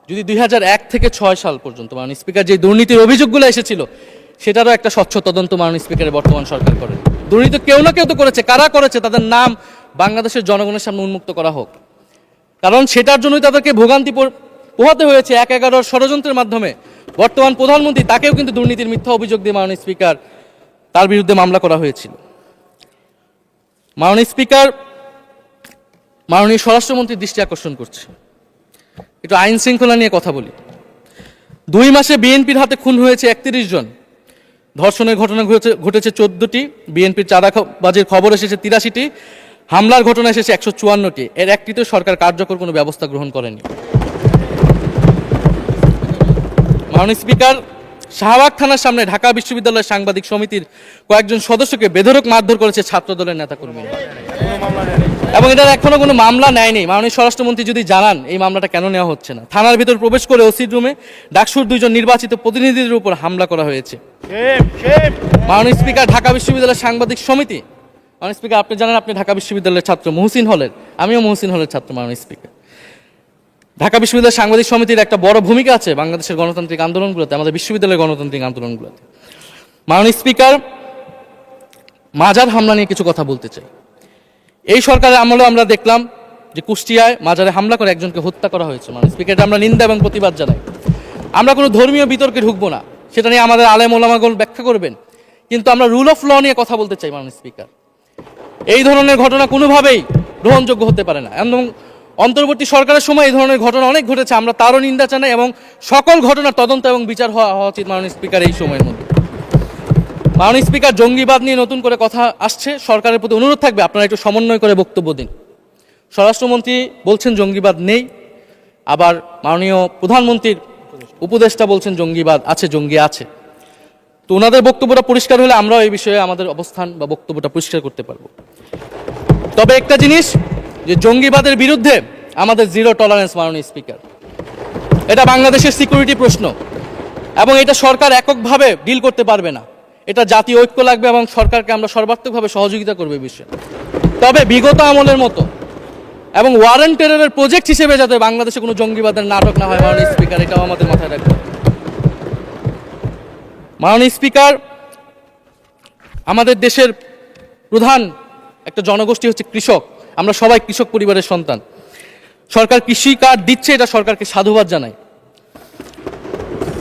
যদি 2001 থেকে 6 সাল পর্যন্ত মাননীয় স্পিকার যে দুর্নীতির অভিযোগগুলো এসেছিল সেটারও একটা স্বচ্ছ তদন্ত মাননীয় স্পিকারের বর্তমান সরকার করেন। দুর্নীতি কেউ না কেউ তো করেছে, কারা করেছে তাদের নাম বাংলাদেশের জনগণের সামনে উন্মুক্ত করা হোক, কারণ সেটার জন্যই তাদেরকে ভোগান্তি পোহাতে হয়েছে 1/11 ষড়যন্ত্রের মাধ্যমে। বর্তমান প্রধানমন্ত্রী, তাকেও কিন্তু দুর্নীতির মিথ্যা অভিযোগ দিয়ে মাননীয় স্পিকার তার বিরুদ্ধে মামলা করা হয়েছিল। মাননীয় স্পিকার, মাননীয় স্বরাষ্ট্রমন্ত্রীর দৃষ্টি আকর্ষণ করছে, একটু আইন শৃঙ্খলা নিয়ে কথা বলি। 2 মাসে বিএনপির হাতে খুন হয়েছে 31 জন, ধর্ষণের ঘটনা ঘটেছে 14টি, বিএনপির চাঁদাবাজির খবর এসেছে 83টি, হামলার ঘটনা এসেছে 154টি। এর একটিতেও সরকার কার্যকর কোনো ব্যবস্থা গ্রহণ করেনি। মাননীয় স্পিকার, শাহবাগ থানার সামনে ঢাকা বিশ্ববিদ্যালয়ের সাংবাদিক সমিতির কয়েকজন সদস্যকে বেধড়ক মারধর করেছে ছাত্রদলের নেতাকর্মীরা, এবং এটার এখনো কোনো মামলা নেয়নি। মাননীয় স্বরাষ্ট্রমন্ত্রী যদি জানান এই মামলাটা কেন নেওয়া হচ্ছে না। থানার ভিতর প্রবেশ করে ওসির রুমে ডাকসুর 2 জন নির্বাচিত প্রতিনিধিদের উপর হামলা করা হয়েছে। মাননীয় স্পিকার, ঢাকা বিশ্ববিদ্যালয়ের সাংবাদিক সমিতি, মাননীয় স্পিকার আপনি জানেন আপনি ঢাকা বিশ্ববিদ্যালয়ের ছাত্র, মহসিন হলের, আমিও মহসিন হলের ছাত্র। মাননীয় স্পিকার, ঢাকা বিশ্ববিদ্যালয়ের সাংবাদিক সমিতির একটা বড় ভূমিকা আছে বাংলাদেশের গণতান্ত্রিক আন্দোলনগুলোতে, আমাদের বিশ্ববিদ্যালয়ের গণতান্ত্রিক আন্দোলনগুলোতে। মাননীয় স্পিকার, মাজার হামলা নিয়ে কিছু কথা বলতে চাই। এই সরকারের আমলে আমরা দেখলাম যে কুষ্টিয়ায় মাজারে হামলা করে একজনকে হত্যা করা হয়েছে। মাননীয় স্পিকার, আমরা নিন্দা এবং প্রতিবাদ জানাই। আমরা কোনো ধর্মীয় বিতর্কে ঢুকবো না, সেটা নিয়ে আমাদের আলেম ওলামাগণ ব্যাখ্যা করবেন, কিন্তু আমরা রুল অফ ল নিয়ে কথা বলতে চাই। মাননীয় স্পিকার, এই ধরনের ঘটনা কোনোভাবেই গ্রহণযোগ্য হতে পারে না, এবং অন্তর্বর্তী সরকারের সময় এই ধরনের ঘটনা অনেক ঘটেছে, আমরা তারও নিন্দা জানাই, এবং সকল ঘটনার তদন্ত এবং বিচার হওয়া উচিত মাননীয় স্পিকার এই সময়ের মধ্যে। মাননীয় স্পিকার, জঙ্গিবাদ নিয়ে নতুন করে কথা আসছে, সরকারের প্রতি অনুরোধ থাকবে আপনারা একটু সমন্বয় করে বক্তব্য দিন। স্বরাষ্ট্রমন্ত্রী বলছেন জঙ্গিবাদ নেই, আবার মাননীয় প্রধানমন্ত্রীর উপদেষ্টা বলছেন জঙ্গিবাদ আছে, জঙ্গি আছে। তো ওনাদের বক্তব্যটা পরিষ্কার হলে আমরাও এই বিষয়ে আমাদের অবস্থান বা বক্তব্যটা পরিষ্কার করতে পারবো। তবে একটা জিনিস, যে জঙ্গিবাদের বিরুদ্ধে আমাদের জিরো টলারেন্স মাননীয় স্পিকার। এটা বাংলাদেশের সিকিউরিটি প্রশ্ন, এবং এটা সরকার এককভাবে ডিল করতে পারবে না, এটা জাতীয় ঐক্য লাগবে, এবং সরকারকে আমরা সর্বাত্মকভাবে সহযোগিতা করবে বিষয়ে। তবে বিগত আমলের মতো এবং ওয়ারেন্ট টেররের প্রজেক্ট হিসেবে যাতে বাংলাদেশে কোনো জঙ্গিবাদের নাটক না হয় মাননীয় স্পিকার, এটাও আমাদের মাথায় রাখবে। মাননীয় স্পিকার, আমাদের দেশের প্রধান একটা জনগোষ্ঠী হচ্ছে কৃষক, আমরা সবাই কৃষক পরিবারের সন্তান। সরকার কৃষি কার্ড দিচ্ছে, এটা সরকারকে সাধুবাদ জানাই।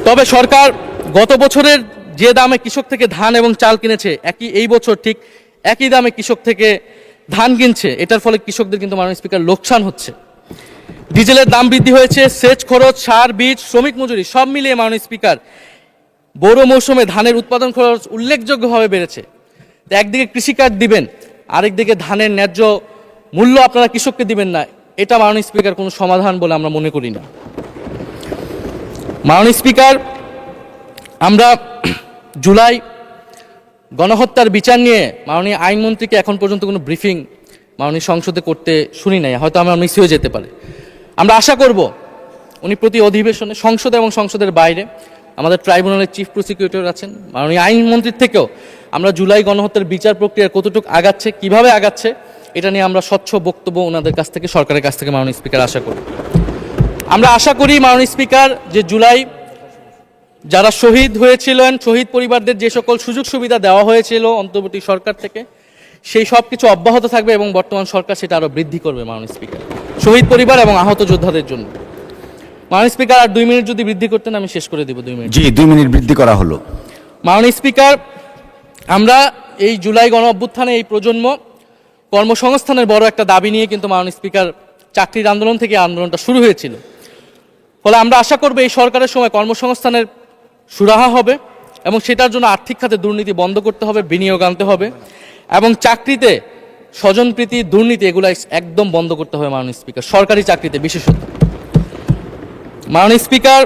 তবে সরকার গত বছরের যে দামে কৃষক থেকে ধান এবং চাল কিনেছে, এই বছর ঠিক একই দামে কৃষক থেকে ধান কিনছে, এটার ফলে কৃষকদের কিন্তু মাননীয় স্পিকার লোকসান হচ্ছে। ডিজেলের দাম বৃদ্ধি হয়েছে, সেচ খরচ, সার, বীজ, শ্রমিক মজুরি সব মিলিয়ে মাননীয় স্পিকার বোরো মৌসুমে ধানের উৎপাদন খরচ উল্লেখযোগ্যভাবে বেড়েছে। একদিকে কৃষি কার্ড দিবেন, আরেকদিকে ধানের ন্যায্য মূল্য আপনারা কৃষককে দিবেন না, এটা মাননীয় স্পিকার কোনো সমাধান বলে আমরা মনে করি না। মাননীয় স্পিকার, আমরা জুলাই গণহত্যার বিচার নিয়ে মাননীয় আইনমন্ত্রীকে এখন পর্যন্ত কোনো ব্রিফিং মাননীয় সংসদে করতে শুনি নাই, হয়তো আমার মিস হয়ে যেতে পারে। আমরা আশা করব উনি প্রতি অধিবেশনে সংসদে এবং সংসদের বাইরে, আমাদের ট্রাইব্যুনালের চিফ প্রসিকিউটর আছেন, মাননীয় আইনমন্ত্রীর থেকেও আমরা জুলাই গণহত্যার বিচার প্রক্রিয়া কতটুকু আগাচ্ছে, কিভাবে আগাচ্ছে, এটা নিয়ে আমরা স্বচ্ছ বক্তব্য ওনাদের কাছ থেকে, সরকারের কাছ থেকে মাননীয় স্পিকার আশা করি। আমরা আশা করি মাননীয় স্পিকার যে জুলাই যারা শহীদ হয়েছিলেন, শহীদ পরিবারদের যে সকল সুযোগ সুবিধা দেওয়া হয়েছিল অন্তর্বর্তী সরকার থেকে, সেই সব কিছু অব্যাহত থাকবে এবং বর্তমান সরকার সেটা আরও বৃদ্ধি করবে মাননীয় স্পিকার, শহীদ পরিবার এবং আহত যোদ্ধাদের জন্য। মাননীয় স্পিকার, আর 2 মিনিট যদি বৃদ্ধি করতেন আমি শেষ করে দিব। 2 মিনিট। জি, 2 মিনিট বৃদ্ধি করা হলো। মাননীয় স্পিকার, আমরা এই জুলাই গণ অভ্যুত্থানে এই প্রজন্ম কর্মসংস্থানের বড় একটা দাবি নিয়ে কিন্তু মাননীয় স্পিকার চাকরির আন্দোলন থেকে আন্দোলনটা শুরু হয়েছিল। ফলে আমরা আশা করব এই সরকারের সময় কর্মসংস্থানের সুরাহা হবে এবং সেটার জন্য আর্থিক খাতে দুর্নীতি বন্ধ করতে হবে, বিনিয়োগ আনতে হবে এবং চাকরিতে স্বজনপ্রীতি, দুর্নীতি এগুলো একদম বন্ধ করতে হবে মাননীয় স্পিকার, সরকারি চাকরিতে বিশেষত। মাননীয় স্পিকার,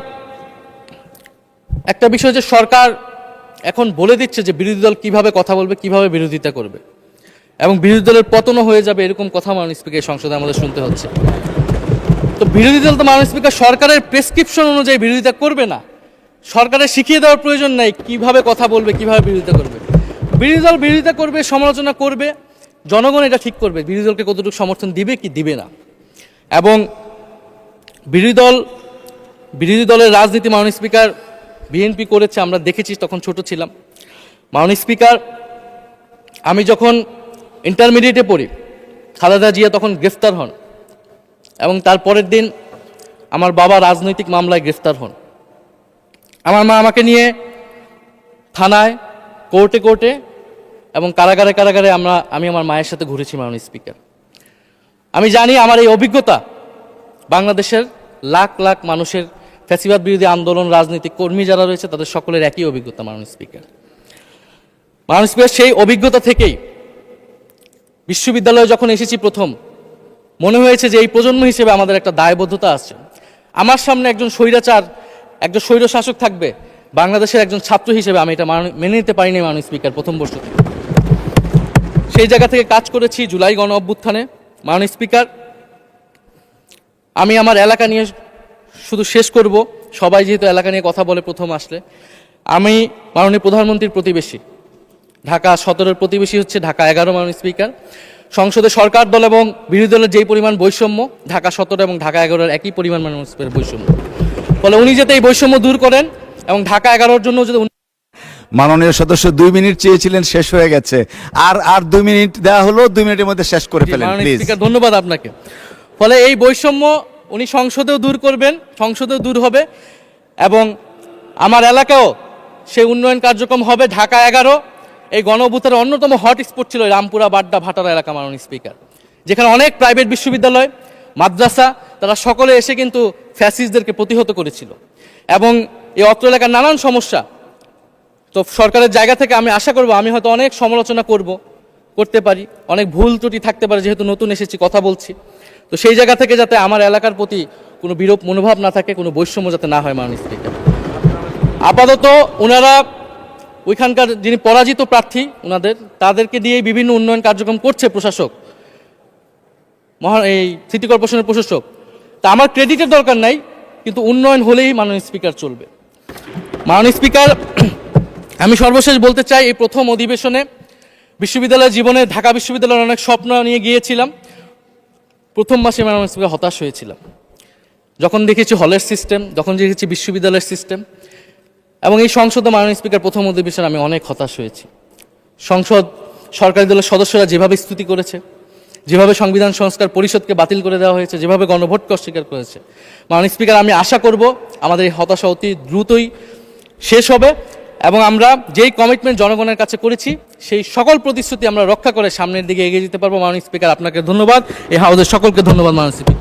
একটা বিষয় যে সরকার এখন বলে দিচ্ছে যে বিরোধী দল কিভাবে কথা বলবে, কিভাবে বিরোধিতা করবে এবং বিরোধী দলের পতনও হয়ে যাবে, এরকম কথা মাননীয় স্পিকার সংসদে আমাদের শুনতে হচ্ছে। তো বিরোধী দল তো মাননীয় স্পিকার সরকারের প্রেসক্রিপশন অনুযায়ী বিরোধিতা করবে না, সরকারের শিখিয়ে দেওয়ার প্রয়োজন নাই কিভাবে কথা বলবে, কিভাবে বিরোধিতা করবে। বিরোধী দল বিরোধিতা করবে, সমালোচনা করবে, জনগণ এটা ঠিক করবে বিরোধী দলকে কতটুকু সমর্থন দিবে কি দিবে না। এবং বিরোধী দলের রাজনীতি মাননীয় স্পিকার বিএনপি করেছে, আমরা দেখেছি, তখন ছোট ছিলাম। মাননীয় স্পিকার, আমি যখন ইন্টারমিডিয়েটে পড়ি, খালেদা জিয়া তখন গ্রেফতার হন এবং তার পরের দিন আমার বাবা রাজনৈতিক মামলায় গ্রেফতার হন। আমার মা আমাকে নিয়ে থানায়, কোর্টে এবং কারাগারে আমি আমার মায়ের সাথে ঘুরেছি মাননীয় স্পিকার। আমি জানি আমার এই অভিজ্ঞতা বাংলাদেশের লাখ লাখ মানুষের, ফ্যাসিবাদ বিরোধী আন্দোলন, রাজনৈতিক কর্মী যারা রয়েছে তাদের সকলের একই অভিজ্ঞতা মাননীয় স্পিকার। মাননীয় স্পিকার, সেই অভিজ্ঞতা থেকেই বিশ্ববিদ্যালয়ে যখন এসেছি প্রথম, মনে হয়েছে যে এই প্রজন্ম হিসেবে আমাদের একটা দায়বদ্ধতা আছে। আমার সামনে একজন স্বৈরাচার, একজন স্বৈর শাসক থাকবে, বাংলাদেশের একজন ছাত্র হিসেবে আমি এটা মেনে নিতে পারিনি মাননীয় স্পিকার প্রথম বর্ষ থেকে। সেই জায়গা থেকে কাজ করেছি জুলাই গণ অভ্যুত্থানে। মাননীয় স্পিকার, আমি আমার এলাকা নিয়ে শুধু শেষ করব, সবাই যেহেতু এলাকা নিয়ে কথা বলে প্রথম আসলে, আমি মাননীয় প্রধানমন্ত্রীর প্রতিবেশী, ঢাকা 17-এর প্রতিবেশী হচ্ছে ঢাকা 11 মাননীয় স্পিকার। সংসদে সরকার দল এবং বিরোধী দলের যেই পরিমাণ বৈষম্য, ঢাকা 17 এবং ঢাকা 11-এর একই পরিমাণ মাননীয় স্পিকার বৈষম্য। ফলে উনি যাতে এই বৈষম্য দূর করেন এবং ঢাকা 11-এর জন্য যদি মাননীয় সদস্য 2 মিনিট চেয়েছিলেন, শেষ হয়ে গেছে। আর 2 মিনিট দেওয়া হলো, 2 মিনিটের মধ্যে শেষ করে ফেলেন প্লিজ। স্পিকার, ধন্যবাদ আপনাকে। ফলে এই বৈষম্য উনি সংসদেও দূর করবেন, সংসদেও দূর হবে এবং আমার এলাকাও সেই উন্নয়ন কার্যক্রম হবে। ঢাকা 11 এই গণ অভ্যুত্থানের অন্যতম হটস্পট ছিল রামপুরা, বাড্ডা, ভাটারা এলাকা মাননীয় স্পিকার, যেখানে অনেক প্রাইভেট বিশ্ববিদ্যালয়, মাদ্রাসা, তারা সকলে এসে কিন্তু ফ্যাসিস্টদেরকে প্রতিহত করেছিল এবং এই অত্র এলাকার নানান সমস্যা। তো সরকারের জায়গা থেকে আমি আশা করব, আমি হয়তো অনেক সমালোচনা করতে পারি, অনেক ভুল ত্রুটি থাকতে পারে, যেহেতু নতুন এসেছি, কথা বলছি। তো সেই জায়গা থেকে যাতে আমার এলাকার প্রতি কোনো বিরূপ মনোভাব না থাকে, কোনো বৈষম্য যাতে না হয় মাননীয় স্পিকার। আপাতত ওনারা ওইখানকার যিনি পরাজিত প্রার্থী, তাদেরকে দিয়ে বিভিন্ন উন্নয়ন কার্যক্রম করছে প্রশাসক, এই সিটি কর্পোরেশনের প্রশাসক। তা আমার ক্রেডিটের দরকার নাই, কিন্তু উন্নয়ন হলেই মাননীয় স্পিকার চলবে। মাননীয় স্পিকার, আমি সর্বশেষ বলতে চাই, এই প্রথম অধিবেশনে বিশ্ববিদ্যালয় জীবনে ঢাকা বিশ্ববিদ্যালয়ের অনেক স্বপ্ন নিয়ে গিয়েছিলাম। প্রথম মাসে মাননীয় স্পিকার হতাশ হয়েছিলাম, যখন দেখেছি হলের সিস্টেম, যখন দেখেছি বিশ্ববিদ্যালয়ের সিস্টেম এবং এই সংসদে মাননীয় স্পিকার প্রথম অধিবেশনে আমি অনেক হতাশ হয়েছি। সরকারি দলের সদস্যরা যেভাবে স্তুতি করেছে, যেভাবে সংবিধান সংস্কার পরিষদকে বাতিল করে দেওয়া হয়েছে, যেভাবে গণভোটকে অস্বীকার করেছে, মাননীয় স্পিকার, আমি আশা করব আমাদের এই হতাশা অতি দ্রুতই শেষ হবে এবং আমরা যেই কমিটমেন্ট জনগণের কাছে করেছি সেই সকল প্রতিশ্রুতি আমরা রক্ষা করে সামনের দিকে এগিয়ে যেতে পারবো। মাননীয় স্পিকার, আপনাকে ধন্যবাদ, এই হাউসের সকলকে ধন্যবাদ মাননীয় স্পিকার।